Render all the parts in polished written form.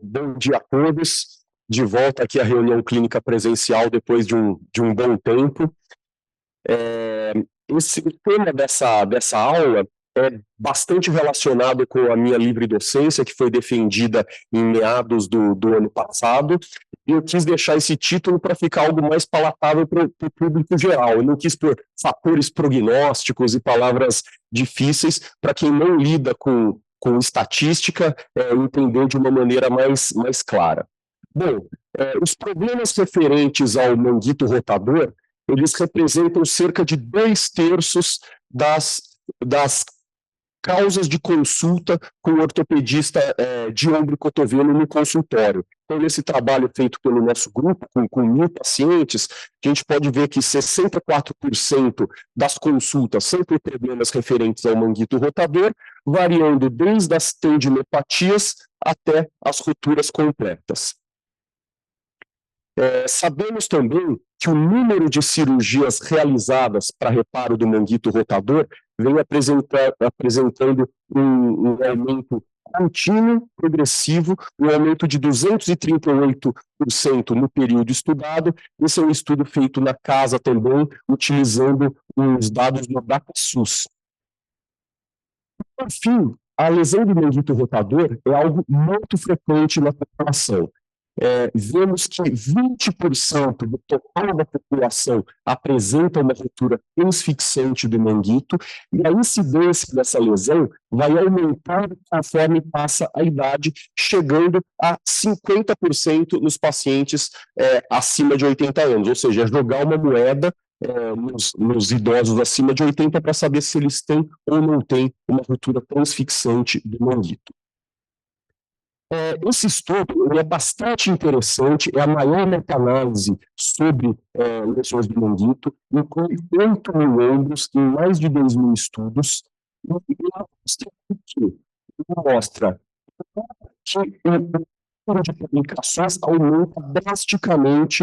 Bom dia a todos. De volta aqui à reunião clínica presencial depois de um bom tempo. Esse tema dessa aula é bastante relacionado com a minha livre docência, que foi defendida em meados do ano passado, e eu quis deixar esse título para ficar algo mais palatável para o público geral. Eu não quis pôr fatores prognósticos e palavras difíceis para quem não lida com estatística, entender de uma maneira mais clara. Bom, os problemas referentes ao manguito rotador, eles representam cerca de 2/3 das causas de consulta com o ortopedista de ombro e cotovelo no consultório. Então, nesse trabalho feito pelo nosso grupo, com 1.000 pacientes, a gente pode ver que 64% das consultas são por problemas referentes ao manguito rotador, variando desde as tendinopatias até as rupturas completas. Sabemos também que o número de cirurgias realizadas para reparo do manguito rotador vem apresentando um aumento contínuo, progressivo, um aumento de 238% no período estudado. Esse é um estudo feito na casa também, utilizando os dados do DataSUS. Por fim, a lesão do manguito rotador é algo muito frequente na população. Vemos que 20% do total da população apresenta uma ruptura transfixante do manguito, e a incidência dessa lesão vai aumentando conforme passa a idade, chegando a 50% nos pacientes acima de 80 anos, ou seja, jogar uma moeda nos idosos acima de 80 para saber se eles têm ou não têm uma ruptura transfixante do manguito. Esse estudo é bastante interessante, é a maior meta-análise sobre lesões do manguito, inclui 8.000 ombros em mais de 2.000 estudos, e mostra que o número de publicações aumenta drasticamente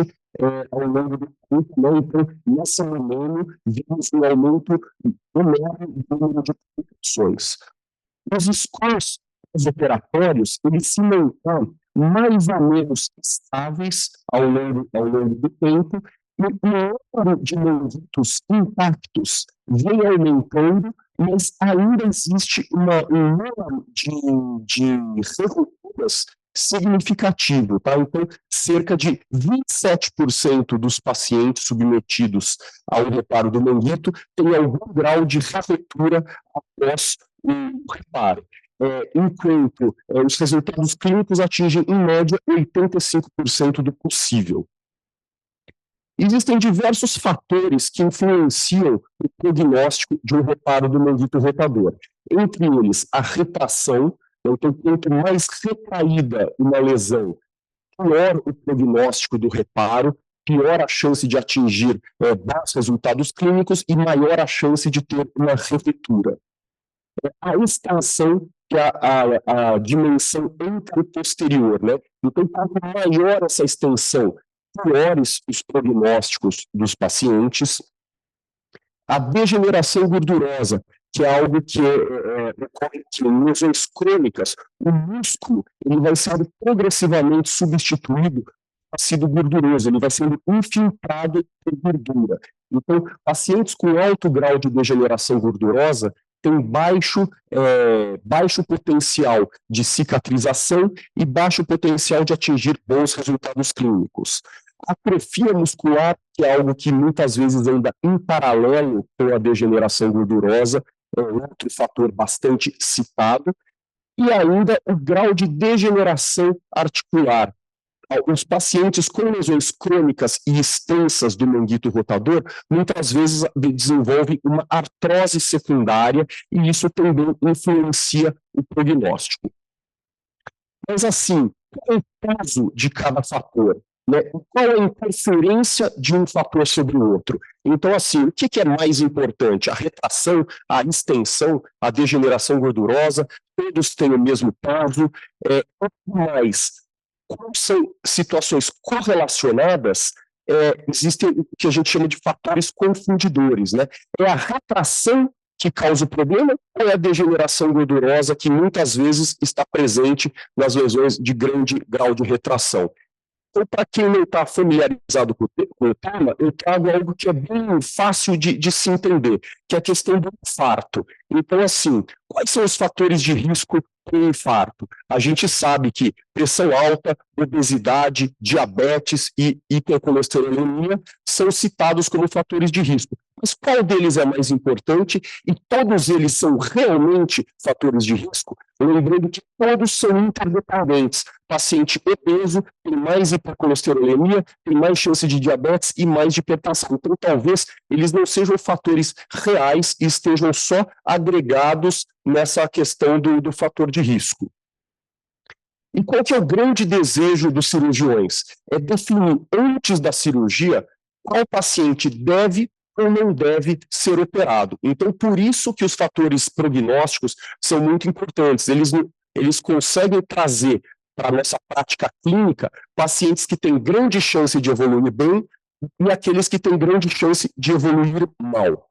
ao longo do tempo, né? Então, nesse milênio, vimos um aumento enorme do número de publicações. Os scores operatórios, eles se mantêm mais ou menos estáveis ao longo do tempo, e o número de manguitos intactos vem aumentando, mas ainda existe um número de rupturas significativo, tá? Então, cerca de 27% dos pacientes submetidos ao reparo do manguito tem algum grau de ruptura após o reparo. Enquanto os resultados clínicos atingem, em média, 85% do possível. Existem diversos fatores que influenciam o prognóstico de um reparo do manguito rotador. Entre eles, a retração. Então, quanto mais retraída uma lesão, pior o prognóstico do reparo, pior a chance de atingir bons resultados clínicos e maior a chance de ter uma ruptura. A extensão, que é a dimensão anteroposterior, né? Então, quanto maior essa extensão, piores os prognósticos dos pacientes. A degeneração gordurosa, que é algo que ocorre em lesões crônicas, o músculo ele vai sendo progressivamente substituído por tecido gorduroso, ele vai sendo infiltrado por gordura. Então, pacientes com alto grau de degeneração gordurosa têm baixo potencial de cicatrização e baixo potencial de atingir bons resultados clínicos. A atrofia muscular, que é algo que muitas vezes anda em paralelo com a degeneração gordurosa, é outro fator bastante citado, e ainda o grau de degeneração articular. Os pacientes com lesões crônicas e extensas do manguito rotador, muitas vezes desenvolvem uma artrose secundária, e isso também influencia o prognóstico. Mas assim, qual é o caso de cada fator? Né? Qual é a interferência de um fator sobre o outro? Então, assim, o que é mais importante? A retração, a extensão, a degeneração gordurosa, todos têm o mesmo peso, mas como são situações correlacionadas, existem o que a gente chama de fatores confundidores, né? É a retração que causa o problema ou é a degeneração gordurosa que muitas vezes está presente nas lesões de grande grau de retração? Então, para quem não está familiarizado com o tema, eu trago algo que é bem fácil de se entender, que é a questão do infarto. Então, assim, quais são os fatores de risco para o infarto? A gente sabe que pressão alta, obesidade, diabetes e hipercolesterolemia são citados como fatores de risco. Mas qual deles é mais importante e todos eles são realmente fatores de risco? Lembrando que todos são interdependentes. Paciente obeso tem mais hipercolesterolemia, tem mais chance de diabetes e mais de hipertensão. Então, talvez eles não sejam fatores reais e estejam só agregados nessa questão do fator de risco. E qual que é o grande desejo dos cirurgiões? É definir antes da cirurgia qual paciente deve ou não deve ser operado. Então, por isso que os fatores prognósticos são muito importantes. Eles conseguem trazer para a nossa prática clínica pacientes que têm grande chance de evoluir bem e aqueles que têm grande chance de evoluir mal.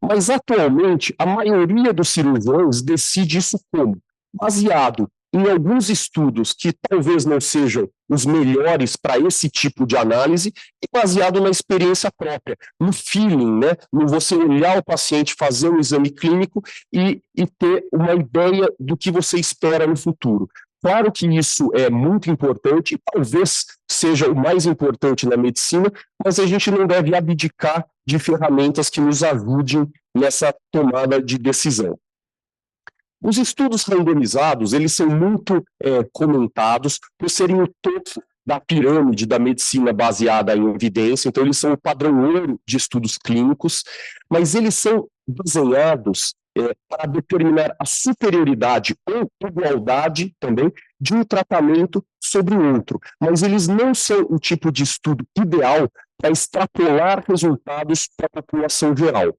Mas, atualmente, a maioria dos cirurgiões decide isso como? Baseado em alguns estudos que talvez não sejam os melhores para esse tipo de análise e baseado na experiência própria, no feeling, né? No você olhar o paciente, fazer um exame clínico e ter uma ideia do que você espera no futuro. Claro que isso é muito importante, talvez seja o mais importante na medicina, mas a gente não deve abdicar de ferramentas que nos ajudem nessa tomada de decisão. Os estudos randomizados, eles são muito comentados por serem o topo da pirâmide da medicina baseada em evidência, então eles são o padrão ouro de estudos clínicos, mas eles são desenhados para determinar a superioridade ou igualdade também de um tratamento sobre o outro, mas eles não são o tipo de estudo ideal para extrapolar resultados para a população geral.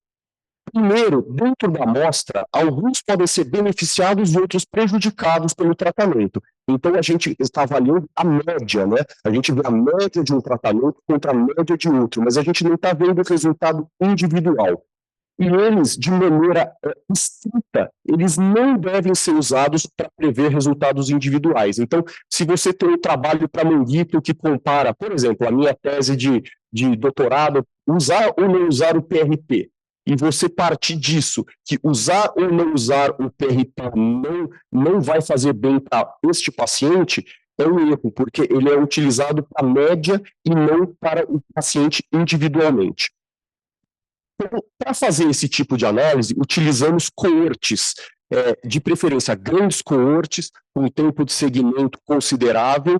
Primeiro, dentro da amostra, alguns podem ser beneficiados e outros prejudicados pelo tratamento. Então, a gente está avaliando a média, né? A gente vê a média de um tratamento contra a média de outro, mas a gente não está vendo o resultado individual. E eles, de maneira estrita, eles não devem ser usados para prever resultados individuais. Então, se você tem um trabalho para manguito que compara, por exemplo, a minha tese de doutorado, usar ou não usar o PRP, e você partir disso, que usar ou não usar o PRP não vai fazer bem para este paciente, é um erro, porque ele é utilizado para a média e não para o paciente individualmente. Então, para fazer esse tipo de análise, utilizamos coortes, de preferência grandes coortes, com um tempo de segmento considerável,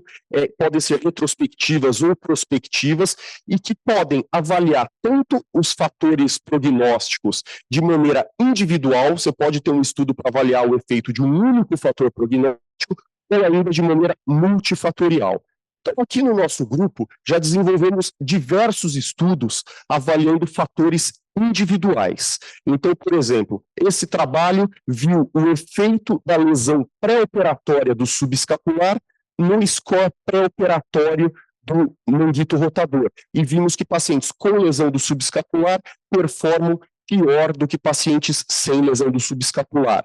podem ser retrospectivas ou prospectivas, e que podem avaliar tanto os fatores prognósticos de maneira individual, você pode ter um estudo para avaliar o efeito de um único fator prognóstico, ou ainda de maneira multifatorial. Então, aqui no nosso grupo, já desenvolvemos diversos estudos avaliando fatores individuais. Então, por exemplo, esse trabalho viu o efeito da lesão pré-operatória do subescapular no score pré-operatório do manguito rotador. E vimos que pacientes com lesão do subescapular performam pior do que pacientes sem lesão do subescapular.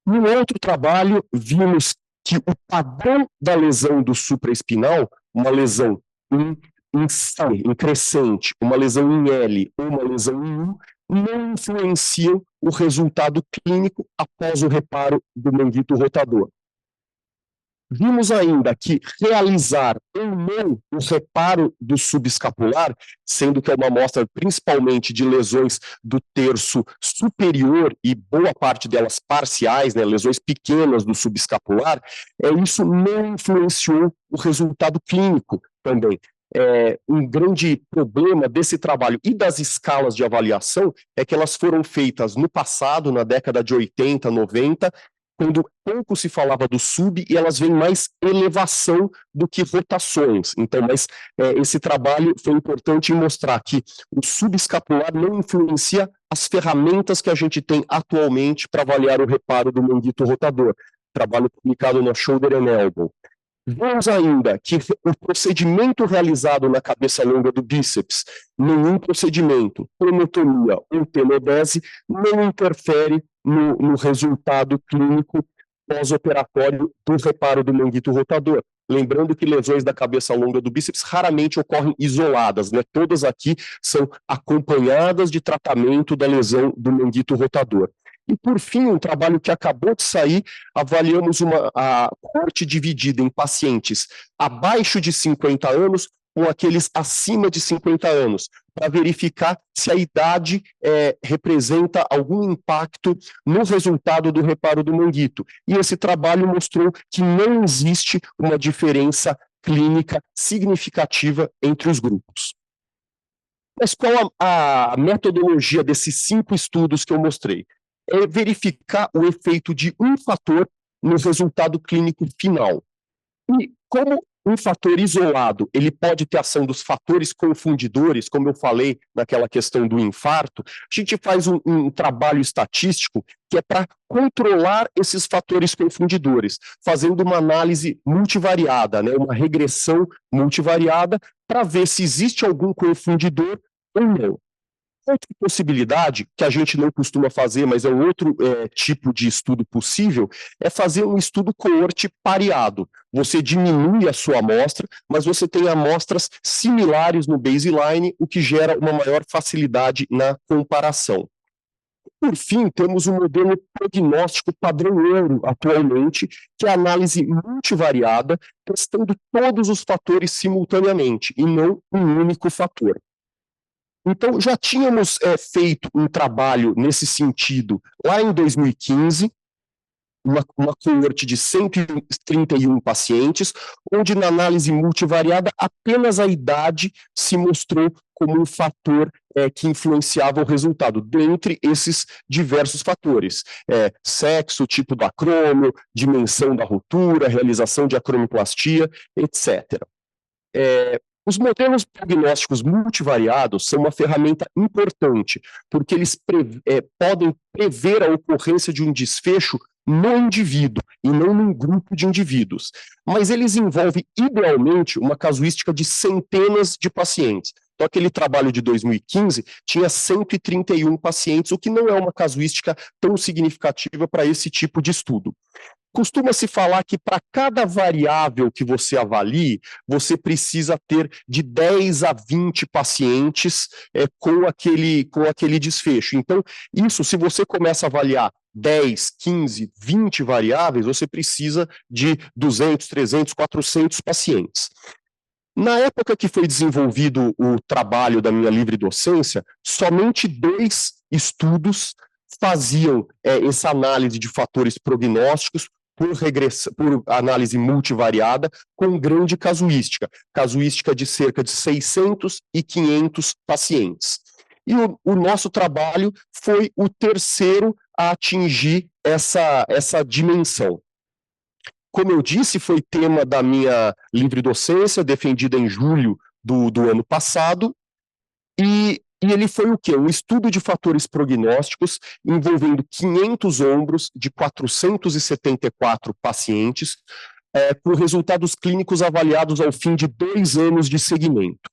No outro trabalho, vimos que o padrão da lesão do supraespinal, uma lesão em C, em crescente, uma lesão em L ou uma lesão em U, não influenciam o resultado clínico após o reparo do manguito rotador. Vimos ainda que realizar ou não o reparo do subescapular, sendo que é uma amostra principalmente de lesões do terço superior e boa parte delas parciais, né, lesões pequenas do subescapular, isso não influenciou o resultado clínico também. Um grande problema desse trabalho e das escalas de avaliação é que elas foram feitas no passado, na década de 80, 90, quando pouco se falava do sub e elas vêm mais elevação do que rotações. Então, mas esse trabalho foi importante em mostrar que o subescapular não influencia as ferramentas que a gente tem atualmente para avaliar o reparo do manguito rotador. Trabalho publicado no Shoulder and Elbow. Vemos ainda que o procedimento realizado na cabeça longa do bíceps, nenhum procedimento, tonotomia ou tenodese, não interfere no resultado clínico pós-operatório do reparo do manguito rotador. Lembrando que lesões da cabeça longa do bíceps raramente ocorrem isoladas, né? Todas aqui são acompanhadas de tratamento da lesão do manguito rotador. E, por fim, um trabalho que acabou de sair, avaliamos a corte dividida em pacientes abaixo de 50 anos com aqueles acima de 50 anos, para verificar se a idade representa algum impacto no resultado do reparo do manguito. E esse trabalho mostrou que não existe uma diferença clínica significativa entre os grupos. Mas qual a metodologia desses 5 estudos que eu mostrei? É verificar o efeito de um fator no resultado clínico final. E como um fator isolado, ele pode ter ação dos fatores confundidores, como eu falei naquela questão do infarto, a gente faz um trabalho estatístico que é para controlar esses fatores confundidores, fazendo uma análise multivariada, né, uma regressão multivariada, para ver se existe algum confundidor ou não. Outra possibilidade, que a gente não costuma fazer, mas é um outro tipo de estudo possível, é fazer um estudo coorte pareado. Você diminui a sua amostra, mas você tem amostras similares no baseline, o que gera uma maior facilidade na comparação. Por fim, temos um modelo prognóstico padrão ouro atualmente, que é a análise multivariada, testando todos os fatores simultaneamente, e não um único fator. Então, já tínhamos feito um trabalho nesse sentido lá em 2015, uma coorte de 131 pacientes, onde na análise multivariada apenas a idade se mostrou como um fator que influenciava o resultado, dentre esses diversos fatores. Sexo, tipo do acrômio, dimensão da rotura, realização de acromioplastia, etc. Os modelos prognósticos multivariados são uma ferramenta importante, porque eles podem prever a ocorrência de um desfecho no indivíduo e não num grupo de indivíduos. Mas eles envolvem, idealmente, uma casuística de centenas de pacientes. Então, aquele trabalho de 2015 tinha 131 pacientes, o que não é uma casuística tão significativa para esse tipo de estudo. Costuma-se falar que para cada variável que você avalie, você precisa ter de 10 a 20 pacientes com aquele desfecho. Então, isso, se você começa a avaliar 10, 15, 20 variáveis, você precisa de 200, 300, 400 pacientes. Na época que foi desenvolvido o trabalho da minha livre docência, somente 2 estudos faziam essa análise de fatores prognósticos por análise multivariada, com grande casuística de cerca de 600 e 500 pacientes. E o nosso trabalho foi o terceiro a atingir essa dimensão. Como eu disse, foi tema da minha livre docência, defendida em julho do ano passado, e ele foi o quê? Um estudo de fatores prognósticos envolvendo 500 ombros de 474 pacientes, com resultados clínicos avaliados ao fim de 2 anos de seguimento.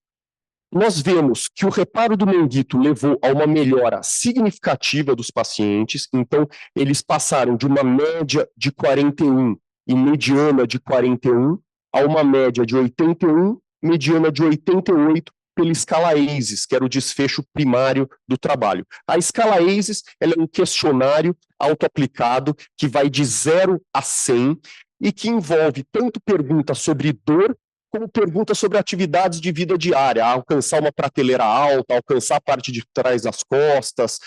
Nós vemos que o reparo do manguito levou a uma melhora significativa dos pacientes, então eles passaram de uma média de 41 e mediana de 41 a uma média de 81, mediana de 88, pela escala ACES, que era o desfecho primário do trabalho. A escala ACES ela é um questionário autoaplicado que vai de 0 a 100 e que envolve tanto perguntas sobre dor como perguntas sobre atividades de vida diária, alcançar uma prateleira alta, alcançar a parte de trás das costas,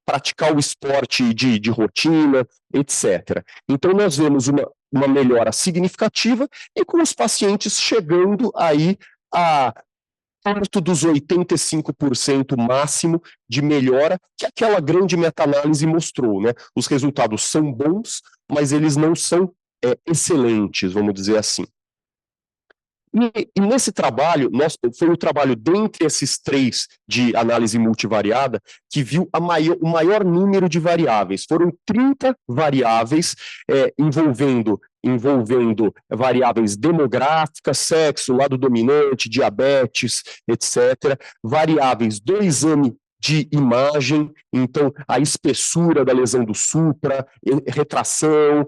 praticar o esporte de rotina, etc. Então, nós vemos uma melhora significativa e com os pacientes chegando aí a perto dos 85% máximo de melhora que aquela grande meta-análise mostrou, né? Os resultados são bons, mas eles não são excelentes, vamos dizer assim. E nesse trabalho, foi o trabalho dentre esses 3 de análise multivariada que viu o maior número de variáveis. Foram 30 variáveis envolvendo envolvendo variáveis demográficas, sexo, lado dominante, diabetes, etc. Variáveis do exame de imagem, então a espessura da lesão do supra, retração,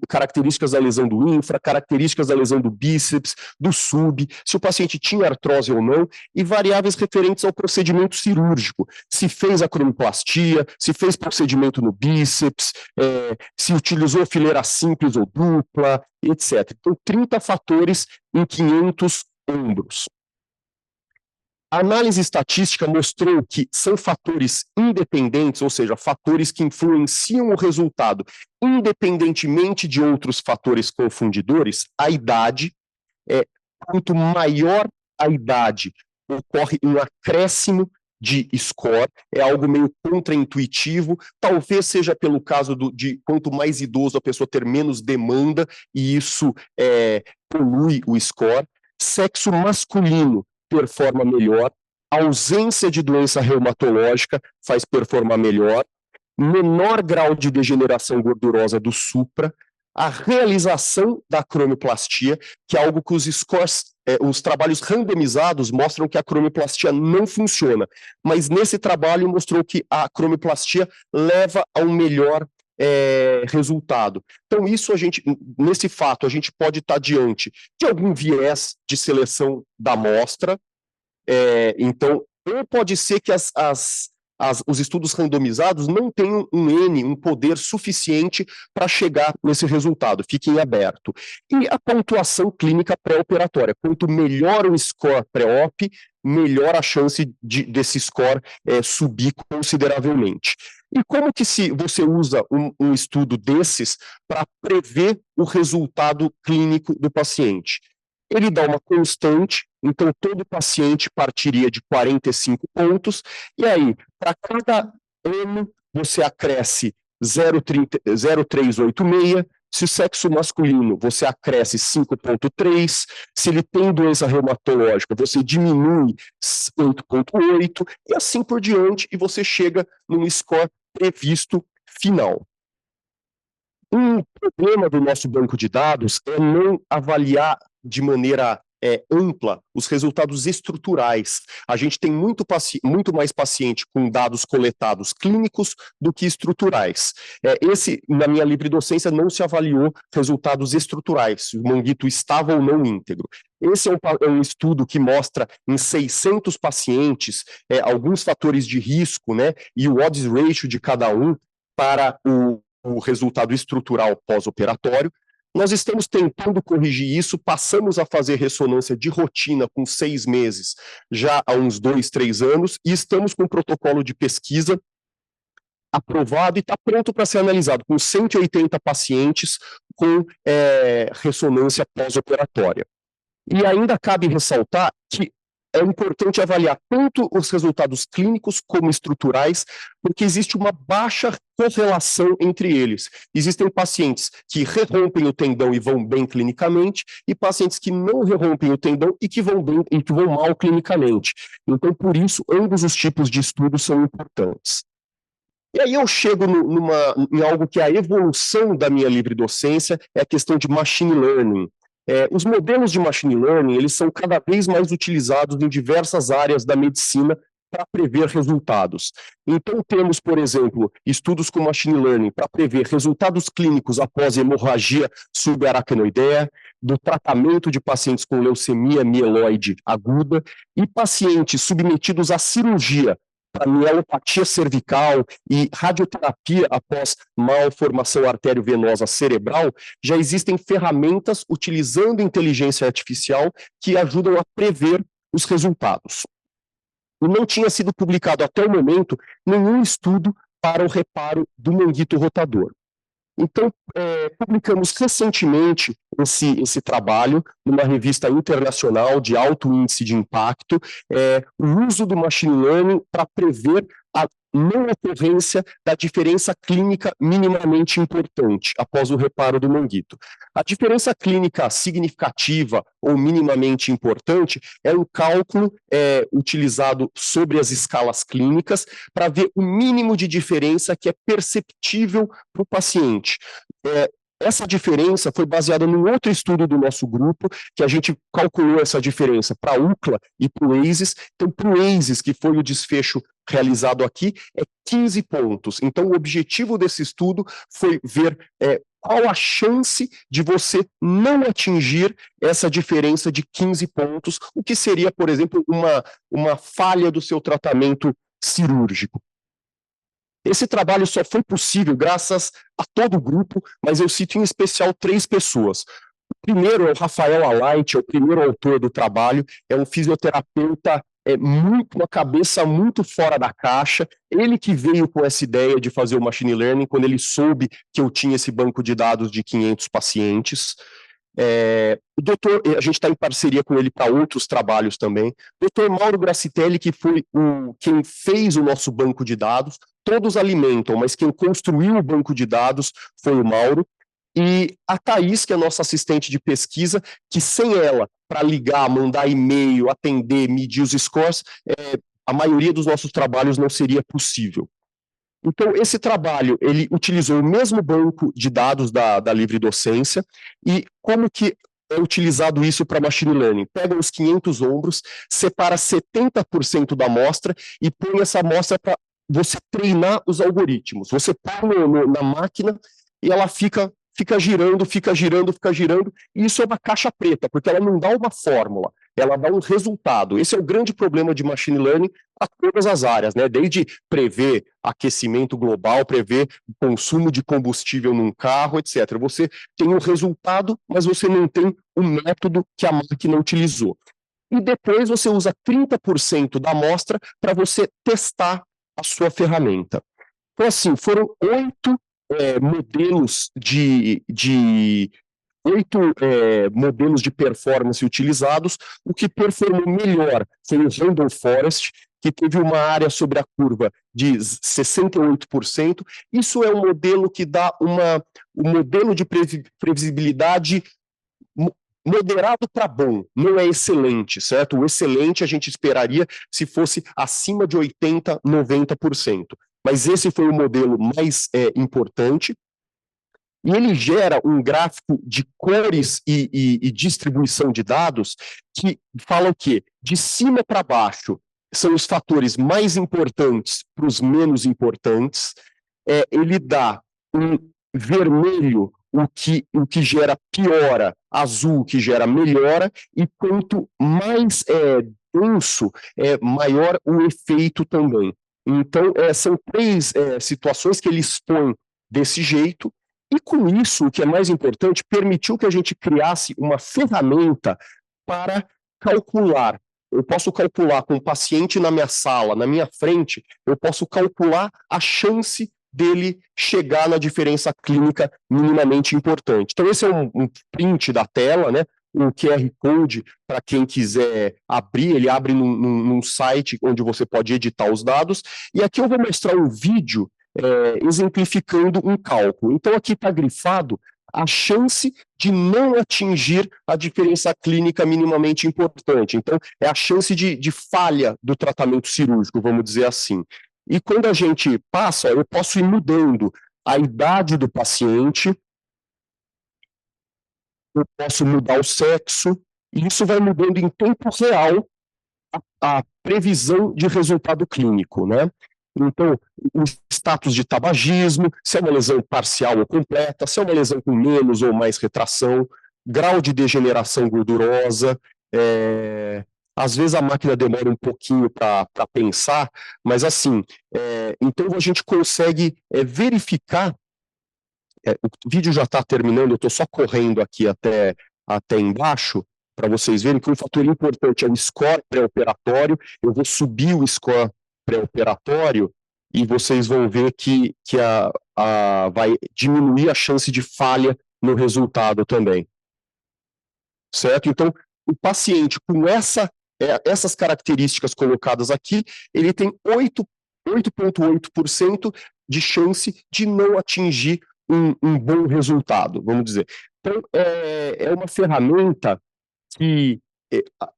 características da lesão do infra, características da lesão do bíceps, do sub, se o paciente tinha artrose ou não, e variáveis referentes ao procedimento cirúrgico, se fez acromioplastia, se fez procedimento no bíceps, se utilizou fileira simples ou dupla, etc. Então, 30 fatores em 500 ombros. A análise estatística mostrou que são fatores independentes, ou seja, fatores que influenciam o resultado, independentemente de outros fatores confundidores. A idade, quanto maior a idade, ocorre um acréscimo de score, é algo meio contraintuitivo, talvez seja pelo caso de quanto mais idoso a pessoa ter menos demanda, e isso polui o score. Sexo masculino performa melhor, a ausência de doença reumatológica faz performar melhor, menor grau de degeneração gordurosa do supra, a realização da acromioplastia, que é algo que os scores, os trabalhos randomizados mostram que a acromioplastia não funciona, mas nesse trabalho mostrou que a acromioplastia leva a um melhor resultado. Então, isso nesse fato, a gente pode estar diante de algum viés de seleção da amostra, então, ou pode ser que os estudos randomizados não tenham um poder suficiente para chegar nesse resultado, fique em aberto. E a pontuação clínica pré-operatória, quanto melhor o score pré-op, melhor a chance desse score subir consideravelmente. E como que você usa um estudo desses para prever o resultado clínico do paciente? Ele dá uma constante, então todo paciente partiria de 45 pontos, e aí, para cada ano, você acresce 0,386, se o sexo masculino, você acresce 5,3, se ele tem doença reumatológica, você diminui 8,8, e assim por diante, e você chega num score previsto final. Um problema do nosso banco de dados é não avaliar de maneira ampla os resultados estruturais. A gente tem muito mais paciente com dados coletados clínicos do que estruturais. Na minha livre docência, não se avaliou resultados estruturais, se o manguito estava ou não íntegro. Esse é um estudo que mostra em 600 pacientes alguns fatores de risco, né, e o odds ratio de cada um para o resultado estrutural pós-operatório. Nós estamos tentando corrigir isso, passamos a fazer ressonância de rotina com 6 meses, já há uns 2, 3 anos, e estamos com um protocolo de pesquisa aprovado e está pronto para ser analisado, com 180 pacientes com ressonância pós-operatória. E ainda cabe ressaltar que é importante avaliar tanto os resultados clínicos como estruturais, porque existe uma baixa correlação entre eles. Existem pacientes que rerompem o tendão e vão bem clinicamente, e pacientes que não rerompem o tendão e que vão bem e que vão mal clinicamente. Então, por isso, ambos os tipos de estudos são importantes. E aí eu chego em algo que é a evolução da minha livre docência, é a questão de machine learning. Os modelos de machine learning, eles são cada vez mais utilizados em diversas áreas da medicina para prever resultados. Então temos, por exemplo, estudos com machine learning para prever resultados clínicos após hemorragia subaracnoidea, do tratamento de pacientes com leucemia mieloide aguda e pacientes submetidos à cirurgia para mielopatia cervical e radioterapia após malformação arteriovenosa cerebral, já existem ferramentas utilizando inteligência artificial que ajudam a prever os resultados. E não tinha sido publicado até o momento nenhum estudo para o reparo do manguito rotador. Então, publicamos recentemente esse trabalho numa revista internacional de alto índice de impacto, o uso do machine learning para prever a não ocorrência da diferença clínica minimamente importante após o reparo do manguito. A diferença clínica significativa ou minimamente importante é um cálculo utilizado sobre as escalas clínicas para ver o mínimo de diferença que é perceptível para o paciente. Essa diferença foi baseada num outro estudo do nosso grupo, que a gente calculou essa diferença para a UCLA e para o ACES. Então, para o ACES, que foi o desfecho realizado aqui, é 15 pontos. Então, o objetivo desse estudo foi ver qual a chance de você não atingir essa diferença de 15 pontos, o que seria, por exemplo, uma falha do seu tratamento cirúrgico. Esse trabalho só foi possível graças a todo o grupo, mas eu cito em especial 3 pessoas. O primeiro é o Rafael Alait, é o primeiro autor do trabalho, é um fisioterapeuta uma cabeça muito fora da caixa, ele que veio com essa ideia de fazer o machine learning quando ele soube que eu tinha esse banco de dados de 500 pacientes. O doutor, a gente está em parceria com ele para outros trabalhos também. Doutor Mauro Gracitelli, que foi quem fez o nosso banco de dados, todos alimentam, mas quem construiu o banco de dados foi o Mauro. E a Thaís, que é a nossa assistente de pesquisa, que sem ela, para ligar, mandar e-mail, atender, medir os scores, a maioria dos nossos trabalhos não seria possível. Então, esse trabalho, ele utilizou o mesmo banco de dados da Livre Docência, e como que é utilizado isso para machine learning? Pega os 500 ombros, separa 70% da amostra e põe essa amostra para você treinar os algoritmos. Você põe na máquina e ela fica girando, e isso é uma caixa preta, porque ela não dá uma fórmula, ela dá um resultado. Esse é o grande problema de machine learning a todas as áreas, né? Desde prever aquecimento global, prever o consumo de combustível num carro, etc. Você tem um resultado, mas você não tem o método que a máquina utilizou. E depois você usa 30% da amostra para você testar a sua ferramenta. Então, assim, foram 8 modelos modelos de performance utilizados. O que performou melhor foi o Randall Forest, que teve uma área sobre a curva de 68%. Isso é um modelo que dá um modelo de previsibilidade moderado para bom, não é excelente, certo? O excelente a gente esperaria se fosse acima de 80%, 90%. Mas esse foi o modelo mais importante, e ele gera um gráfico de cores e distribuição de dados que fala o quê? De cima para baixo são os fatores mais importantes para os menos importantes. Ele dá um vermelho, o que gera piora, azul, que gera melhora, e quanto mais denso, maior o efeito também. Então, são 3 situações que ele expõe desse jeito, e com isso, o que é mais importante, permitiu que a gente criasse uma ferramenta para calcular. Eu posso calcular com o paciente na minha sala, na minha frente, eu posso calcular a chance dele chegar na diferença clínica minimamente importante. Então, esse é um print da tela, né? Um QR Code para quem quiser abrir, ele abre num site onde você pode editar os dados. E aqui eu vou mostrar um vídeo exemplificando um cálculo. Então, aqui está grifado a chance de não atingir a diferença clínica minimamente importante. Então, é a chance de falha do tratamento cirúrgico, vamos dizer assim. E quando a gente passa, eu posso ir mudando a idade do paciente, eu posso mudar o sexo, e isso vai mudando em tempo real a previsão de resultado clínico, né? Então, o status de tabagismo, se é uma lesão parcial ou completa, se é uma lesão com menos ou mais retração, grau de degeneração gordurosa, às vezes a máquina demora um pouquinho para pensar, mas assim, então a gente consegue verificar, o vídeo já está terminando, eu estou só correndo aqui até embaixo, para vocês verem que um fator importante é o score pré-operatório. Eu vou subir o score pré-operatório e vocês vão ver que vai diminuir a chance de falha no resultado também. Certo? Então, o paciente com essas características colocadas aqui, ele tem 8,8% de chance de não atingir um bom resultado, vamos dizer. Então, é uma ferramenta que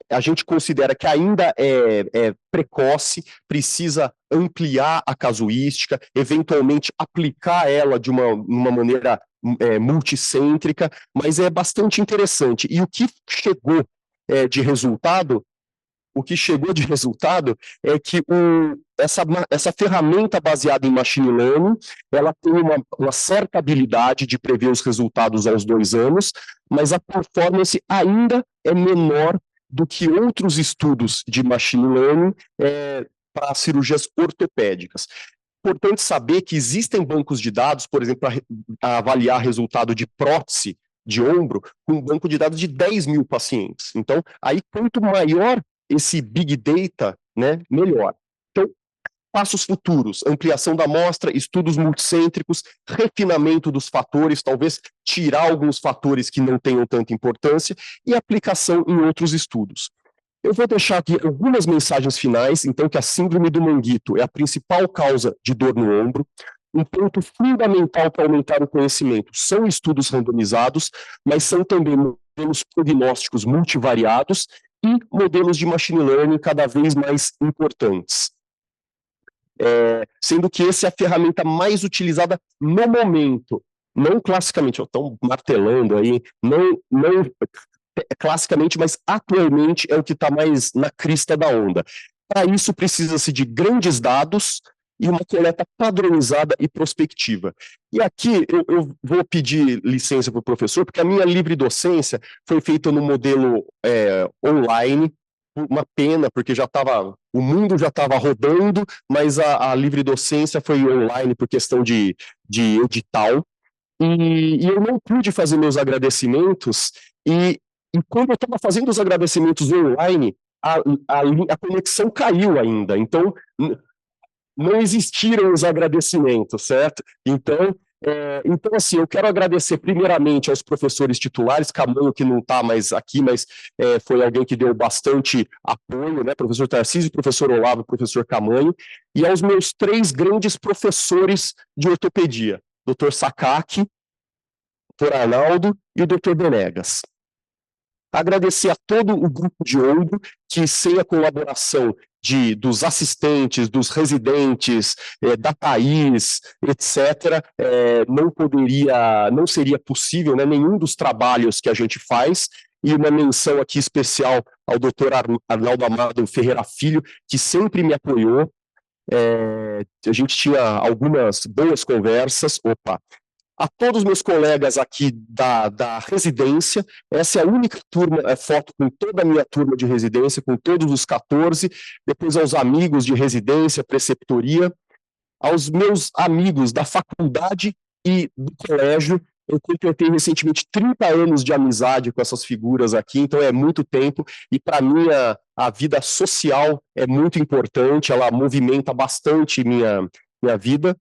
a gente considera que ainda é precoce, precisa ampliar a casuística, eventualmente aplicar ela de uma maneira multicêntrica, mas é bastante interessante. E o que chegou de resultado, é que essa ferramenta baseada em machine learning, ela tem uma certa habilidade de prever os resultados aos 2 anos, mas a performance ainda é menor do que outros estudos de machine learning para cirurgias ortopédicas. Importante saber que existem bancos de dados, por exemplo, para avaliar resultado de prótese de ombro, com um banco de dados de 10 mil pacientes. Então, aí, quanto maior esse big data, né, melhor. Então, passos futuros: ampliação da amostra, estudos multicêntricos, refinamento dos fatores, talvez tirar alguns fatores que não tenham tanta importância, e aplicação em outros estudos. Eu vou deixar aqui algumas mensagens finais, então, que a síndrome do manguito é a principal causa de dor no ombro. Um ponto fundamental para aumentar o conhecimento são estudos randomizados, mas são também modelos prognósticos multivariados e modelos de machine learning cada vez mais importantes. Sendo que essa é a ferramenta mais utilizada no momento, não classicamente, estão martelando aí, não classicamente, mas atualmente é o que está mais na crista da onda. Para isso, precisa-se de grandes dados e uma coleta padronizada e prospectiva. E aqui eu vou pedir licença para o professor, porque a minha livre docência foi feita no modelo online. Uma pena, porque o mundo já estava rodando, mas a livre docência foi online por questão de edital. E eu não pude fazer meus agradecimentos, e quando eu estava fazendo os agradecimentos online, a conexão caiu ainda, então não existiram os agradecimentos, certo? Então, assim, eu quero agradecer primeiramente aos professores titulares, Camanho, que não está mais aqui, mas foi alguém que deu bastante apoio, né? Professor Tarcísio, professor Olavo, professor Camanho, e aos meus 3 grandes professores de ortopedia, Dr. Sakaki, Dr. Arnaldo e o Dr. Benegas. Agradecer a todo o grupo de ombro, que sem a colaboração dos assistentes, dos residentes, da Thaís, etc., não seria possível, né, nenhum dos trabalhos que a gente faz. E uma menção aqui especial ao Dr. Arnaldo Amado Ferreira Filho, que sempre me apoiou. A gente tinha algumas boas conversas. A todos os meus colegas aqui da residência, essa é a única foto com toda a minha turma de residência, com todos os 14, depois aos amigos de residência, preceptoria, aos meus amigos da faculdade e do colégio. Eu completei recentemente 30 anos de amizade com essas figuras aqui, então é muito tempo, e para mim a vida social é muito importante, ela movimenta bastante minha vida.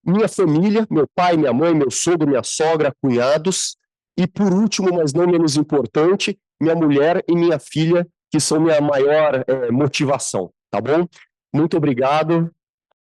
Minha família, meu pai, minha mãe, meu sogro, minha sogra, cunhados, e por último, mas não menos importante, minha mulher e minha filha, que são minha maior motivação, tá bom? Muito obrigado